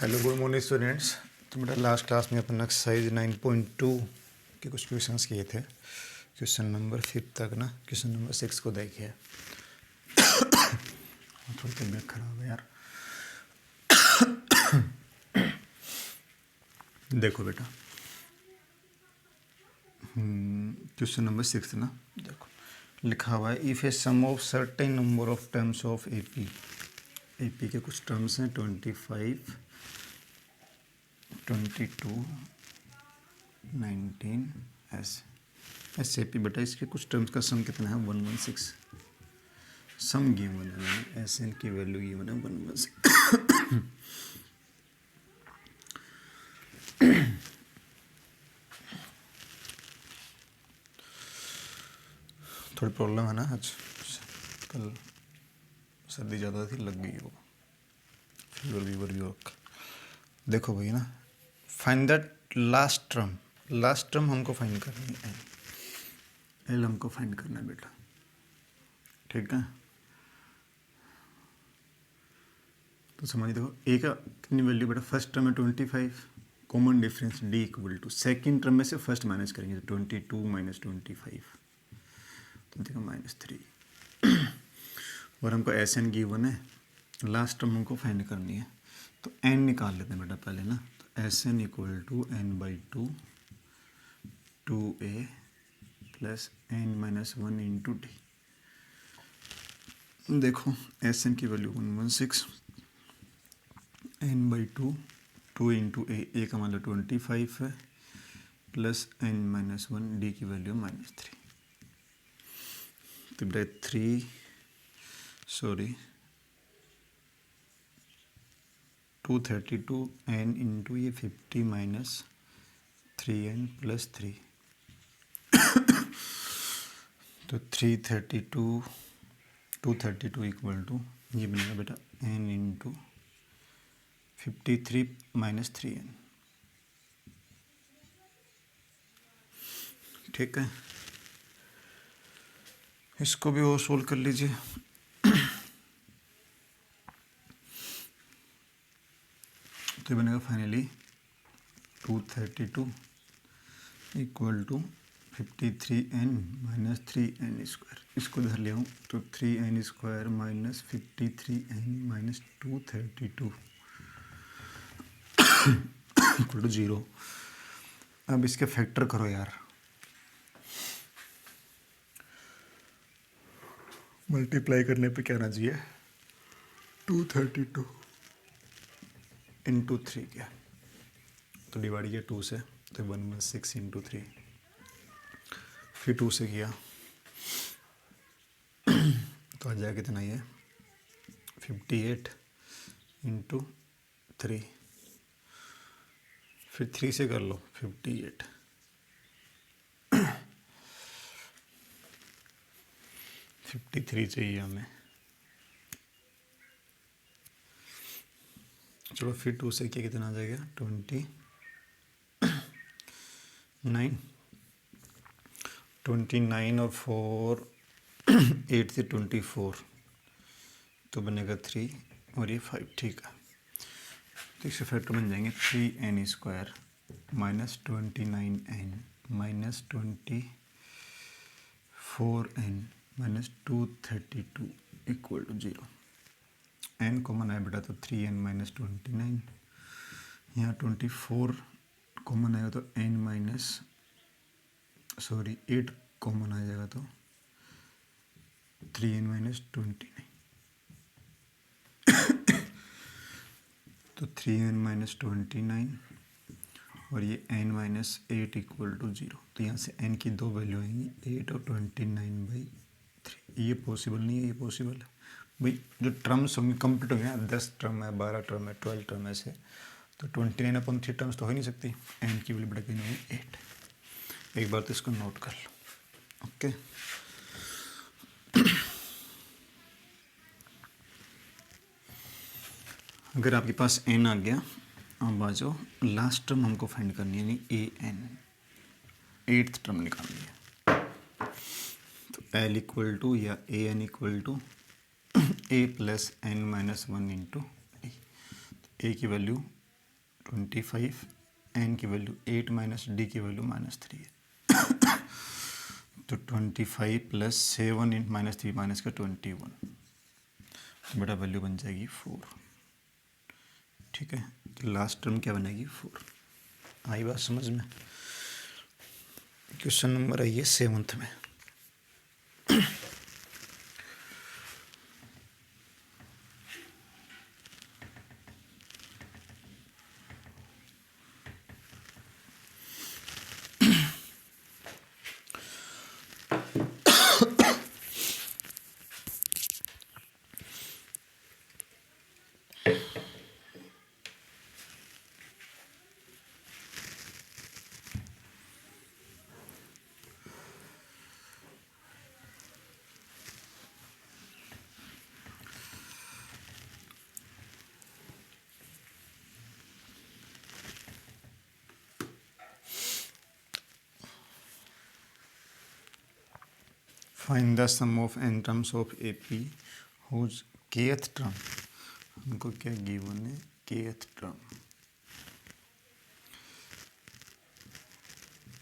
Hello good morning students. तो बेटा last class में अपन एक्सरसाइज 9.2 के कुछ क्वेश्चंस किए थे। क्वेश्चन नंबर 5 तक ना, क्वेश्चन नंबर 6 को देखिए। थोड़ी तबीयत खराब है यार। देखो बेटा, क्वेश्चन नंबर 6 ना, देखो लिखा हुआ है if a sum of certain number of terms of AP के कुछ टर्म्स हैं 25, 22, 19 ऐसे पी बेटा, इसके कुछ टर्म्स का सम कितना है 116। सम गिवन है, एस एन की वैल्यू गिवन है 116। थोड़ी प्रॉब्लम है ना आज, कल सर्दी ज़्यादा थी, लग गई वो फीवर भी रखा। देखो भाई ना, फाइंड दैट लास्ट टर्म हमको फाइंड करनी है, एल हमको फाइंड करना है बेटा, ठीक है। तो समझ देखो, ए का कितनी वैल्यू बेटा, फर्स्ट टर्म है 25, common difference D equal to second term में से फर्स्ट माइनस करेंगे तो 22 माइनस 25, तो देखो -3। और हमको एस एन गिवन है, लास्ट टर्म हमको फाइंड करनी है, तो एन निकाल लेते हैं बेटा पहले ना। तो S N equal to n/2 2a plus n-1 into D. देखो एस एन की वैल्यू 116, n/2 2 इंटू ए का मतलब 25 है, प्लस n-1 डी की वैल्यू -3। तो बेटा 232 n इंटू ये 50 माइनस 3n प्लस 3, तो 232 इक्वल टू ये बनेगा बेटा n इंटू 53 माइनस 3n, ठीक है। इसको भी और सोल्व कर लीजिए। तो ये बनेगा finally 232 equal to 53n minus 3n square, इसको धर लिया हूँ तो 3n square minus 53n minus 232 equal to 0। अब इसके फैक्टर करो यार, मल्टीप्लाई करने पे क्या आना चाहिए 232 इंटू 3 क्या, तो डिवाइड किया 2 से, तो 116 इंटू 3, फिर 2 से किया तो आ जाएगा कितना, ये 58 इंटू 3, फिर 3 से कर लो 58, फिफ्टी 3 चाहिए हमें। चलो फिर 2 से किया कितना आ जाएगा 29 और 4 8 से 24, तो बनेगा 3 और ये 5, ठीक है। तो इससे फैक्टर बन जाएंगे 3n square minus 29n minus 24n minus 232 equal to 0। n common आया बेटा तो 3n माइनस 29, यहाँ 24 कॉमन आएगा तो n 8 कॉमन आ जाएगा तो 3n माइनस 29, तो 3n माइनस 29 और ये n माइनस 8 इक्वल टू 0। तो यहाँ से n की दो वैल्यू आएंगी 8 और 29/3। ये पॉसिबल नहीं है, ये पॉसिबल है भाई। जो टर्म्स होंगे कंप्लीट हो गए, 10 टर्म है, 12 टर्म है, 12 टर्म ऐसे, तो 29/3 टर्म्स तो हो ही नहीं सकती। n की वैल्यू बढ़ गई 8। एक बार तो इसको नोट कर लो, ओके। अगर आपके पास n आ गया, अब आ जाओ लास्ट टर्म हमको फाइंड करनी है, यानी an, 8th टर्म निकालनी है। तो l इक्वल टू या an equal to a plus n-1 into a की वैल्यू 25, एन की वैल्यू 8 माइनस डी की वैल्यू -3 है। तो 25 प्लस 7 इन -3 माइनस का 21, बेटा वैल्यू बन जाएगी 4। ठीक है, तो लास्ट टर्म क्या बनेगी 4। आई बात समझ में? क्वेश्चन नंबर आई है 7th में। Find the sum of n terms of AP whose kth term, हमको क्या गिवन है, kth टर्म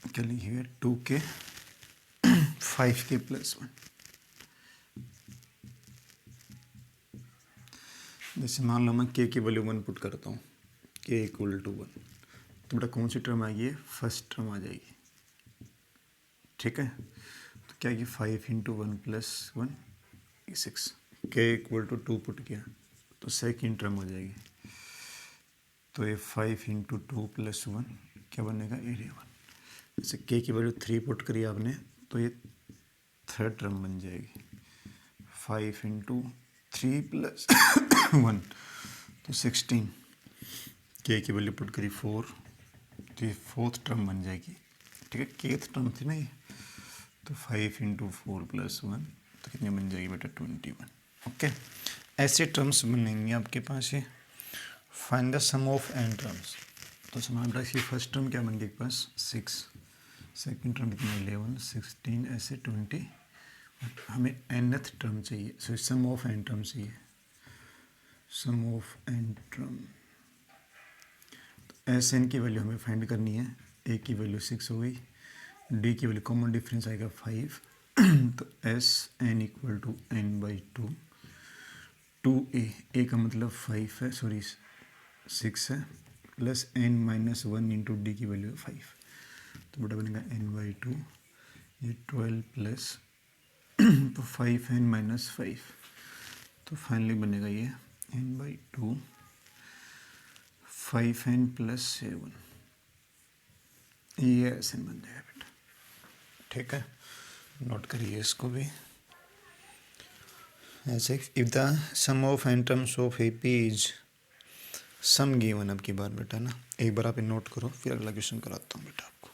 क्या लिखिए 2k 5k + 1। जैसे मान लो मैं k की वैल्यू 1 पुट करता हूँ, k = 1, तो बेटा कौन सी टर्म आएगी, फर्स्ट टर्म आ जाएगी। ठीक है, तो क्या कि 5 × 1 + 1 6, k = 2 पुट किया तो सेकेंड टर्म हो जाएगी। तो ये 5 × 2 + 1 क्या बनेगा, 11। जैसे k की वैल्यू 3 पुट करी आपने तो ये थर्ड टर्म बन जाएगी। 5 × 3 + 1 तो 16, k की वैल्यू पुट करी 4 तो ये फोर्थ टर्म बन जाएगी। ठीक है, केथ टर्म थी ना ये, तो 5 × 4 + 1 तो कितनी बन जाएगी बेटा, 21। ओके, ऐसे टर्म्स बनेंगे आपके पास ये। Find the sum of n terms, तो हमारे बेटा इसकी फर्स्ट टर्म क्या बन गई पास 6, सेकेंड टर्म कितना 11, 16 ऐसे 20। हमें nth टर्म चाहिए, so sum of n term चाहिए, sum of n term. S N की वैल्यू हमें फाइंड करनी है। ए की वैल्यू 6 हो गई, डी की वैल्यू कॉमन डिफरेंस आएगा 5 तो एस एन = n/2। 2a का मतलब 5 है, सॉरी 6 है, प्लस n - 1 × डी की वैल्यू 5, तो बेटा बनेगा n/2। ये 12 प्लस तो 5n - 5, तो फाइनली बनेगा ये n/2 5n + 7, ये ऐसे बन जाएगा बेटा। ठीक है, नोट करिए इसको भी ऐसे। If the sum of n terms of AP is sum given, अब की बार बेटा ना, एक बार आप नोट करो, फिर अगला क्वेश्चन कराता हूँ बेटा आपको।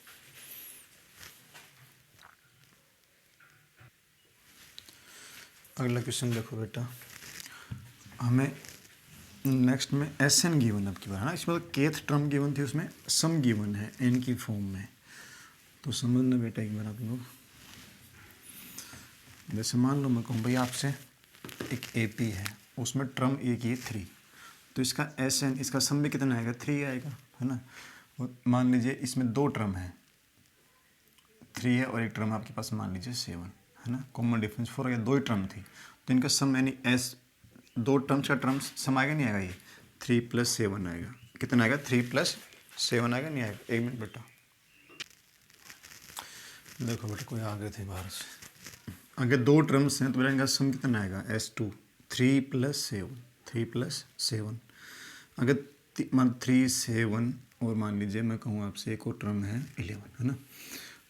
अगला क्वेश्चन देखो बेटा, हमें नेक्स्ट में SN गिवन अब की बार है ना, इसमें तो केथ टर्म गिवन थी, उसमें सम गिवन है n की फॉर्म में। तो समझना बेटा एक बार आप लोग, जैसे मान लो मैं कहूँ भाई आपसे एक AP है, उसमें टर्म एक ही 3, तो इसका SN, इसका सम में कितना आएगा, 3 आएगा, है ना। और मान लीजिए इसमें 2 टर्म है, 3 है और एक टर्म आपके पास मान लीजिए 7, है ना, कॉमन डिफरेंस 4 या 2 ही टर्म थी, तो इनका सम यानी दो टर्म्स का टर्म सम आएगा नहीं आएगा, ये 3 + 7 आएगा। कितना आएगा, 3 + 7 आएगा नहीं आएगा। एक मिनट बेटा, देखो बेटा कोई आगे थे बाहर से, अगर 2 टर्म्स हैं तो बेटा इनका सम कितना आएगा, S2 3 + 7, 3 + 7। अगर मान 3 7 और मान लीजिए मैं कहूँ आपसे एक और टर्म है 11, है ना,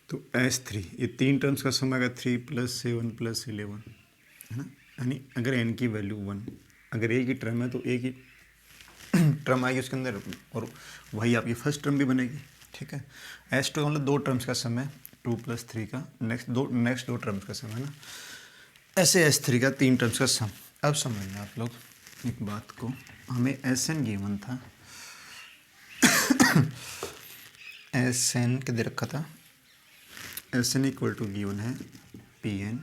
तो S3, ये 3 टर्म्स का सम आएगा 3 + 7 + 11, है ना। यानी अगर n की वैल्यू 1, अगर एक ही टर्म है तो एक ही टर्म आएगी उसके अंदर, और वही आपकी फर्स्ट टर्म भी बनेगी। ठीक है, S2 का मतलब 2 टर्म्स का सम है, 2 + 3 का नेक्स्ट दो टर्म्स का सम है ना। ऐसे S3 का 3 टर्म्स का सम। अब समझना आप लोग एक बात को, हमें SN गिवन था, SN के दे रखा था, SN = गिवन है PN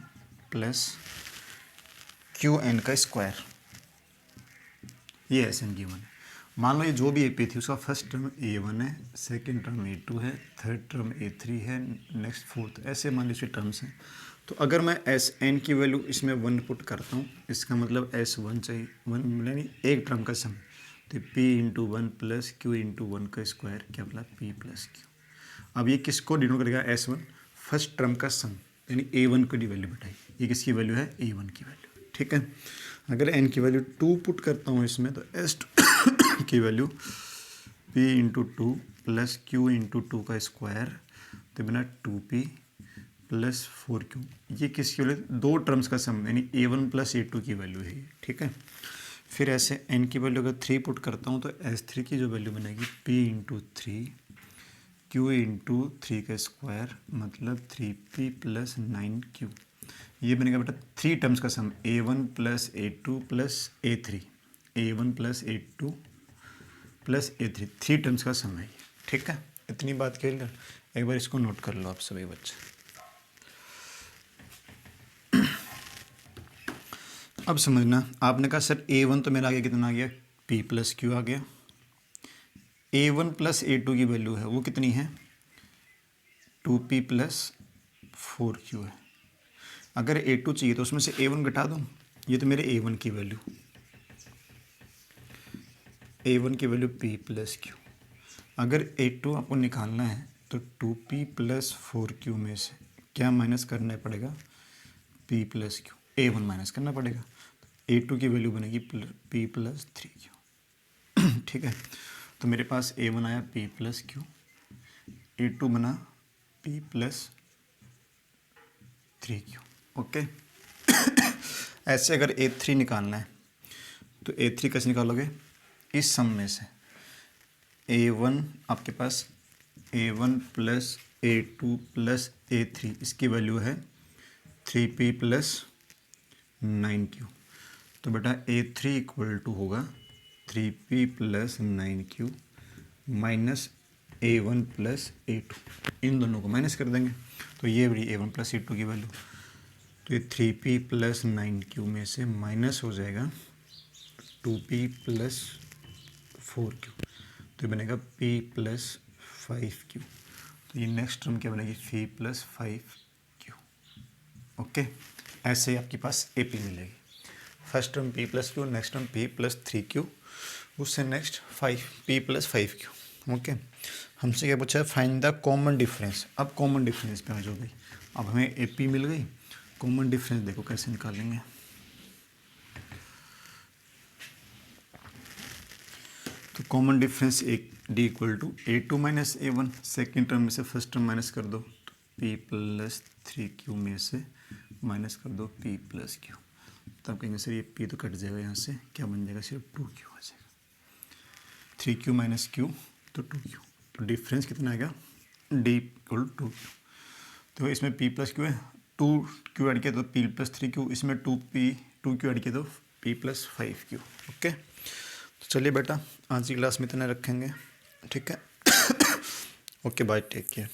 + QN का स्क्वायर, ये SN गिवन है। मान लो ये जो भी ए पी थी उसका फर्स्ट टर्म A1 है, सेकंड टर्म A2 है, थर्ड टर्म A3 है, नेक्स्ट फोर्थ, ऐसे मान लीजिए टर्म्स हैं। तो अगर मैं Sn की वैल्यू इसमें 1 पुट करता हूँ, इसका मतलब S1 चाहिए 1 यानी एक टर्म का सम, तो P into 1 plus Q into 1 का स्क्वायर क्या बोला P प्लस Q। अब ये किसको डिनोट करेगा S1, फर्स्ट टर्म का सम यानी A1 की वैल्यू बताइए, ये किसकी वैल्यू है A1 की वैल्यू, ठीक है। अगर n की वैल्यू 2 पुट करता हूँ इसमें तो S2 की value P into 2 plus Q into 2 का स्क्वायर तो बना 2P प्लस 4Q, ये किसकी वैल्यू, दो टर्म्स का सम यानी A1 प्लस A2 की वैल्यू है ये, ठीक है। फिर ऐसे n की वैल्यू अगर 3 पुट करता हूँ तो S3 की जो वैल्यू बनेगी P इंटू 3 Q इंटू 3 का स्क्वायर मतलब 3P प्लस 9Q, ये बनेगा बेटा 3 टर्म्स का सम A1 plus A2 plus A3, A1 plus A2 plus A3, 3 terms का सम है ये, ठीक है। इतनी बात क्लियर, एक बार इसको नोट कर लो आप सभी बच्चे। अब समझना, आपने कहा सर A1 तो मेरा आ गया, कितना आ गया P प्लस Q आ गया, A1 प्लस A2 की वैल्यू है वो कितनी है 2P प्लस 4Q है। अगर A2 चाहिए तो उसमें से A1 घटा दूँ, ये तो मेरे A1 की वैल्यू, A1 की वैल्यू P प्लस Q। अगर A2 आपको निकालना है तो 2P प्लस 4Q में से क्या माइनस करना पड़ेगा P plus Q, A1 minus करना पड़ेगा, A2 की वैल्यू बनेगी P प्लस 3Q, ठीक है। तो मेरे पास A1 आया P प्लस Q, A2 बना P प्लस 3Q, ओके। ऐसे अगर A3 निकालना है तो A3 कैसे निकालोगे, इस सम में से A1 आपके पास A1 plus A2 plus A3 इसकी वैल्यू है 3P प्लस 9Q, तो बेटा A3 इक्वल टू होगा 3P plus 9Q minus A1 plus A2, इन दोनों को माइनस कर देंगे तो ये बड़ी A1 प्लस A2 की वैल्यू, तो ये 3P प्लस 9Q में से माइनस हो जाएगा 2P प्लस 4Q, तो ये बनेगा P प्लस 5Q, तो ये नेक्स्ट टर्म क्या बनेगी P प्लस 5Q, ओके। ऐसे ही आपके पास AP मिलेगी, first term P plus Q, next term P plus 3Q, उससे next 5P plus 5Q, okay. हमसे क्या पूछा है फाइंड द कॉमन डिफरेंस, अब कॉमन डिफरेंस पे आ जाओ भाई, अब हमें AP मिल गई, कॉमन डिफरेंस देखो कैसे निकालेंगे। तो कॉमन डिफरेंस एक D equal to A2 minus A1, second term में से फर्स्ट टर्म माइनस कर दो तो P प्लस 3Q में से माइनस कर दो P प्लस Q, तब कहेंगे सर ये P तो कट जाएगा, यहाँ से क्या बन जाएगा सिर्फ 2Q आ जाएगा, 3Q माइनस Q तो 2Q, तो डिफरेंस कितना आएगा D इक्वल 2Q, तो इसमें P प्लस Q है, 2Q ऐड किया तो P प्लस 3Q, इसमें 2Q ऐड किया तो P प्लस 5Q, ओके। तो चलिए बेटा आज की क्लास में इतना रखेंगे, ठीक है। Okay bye, take care.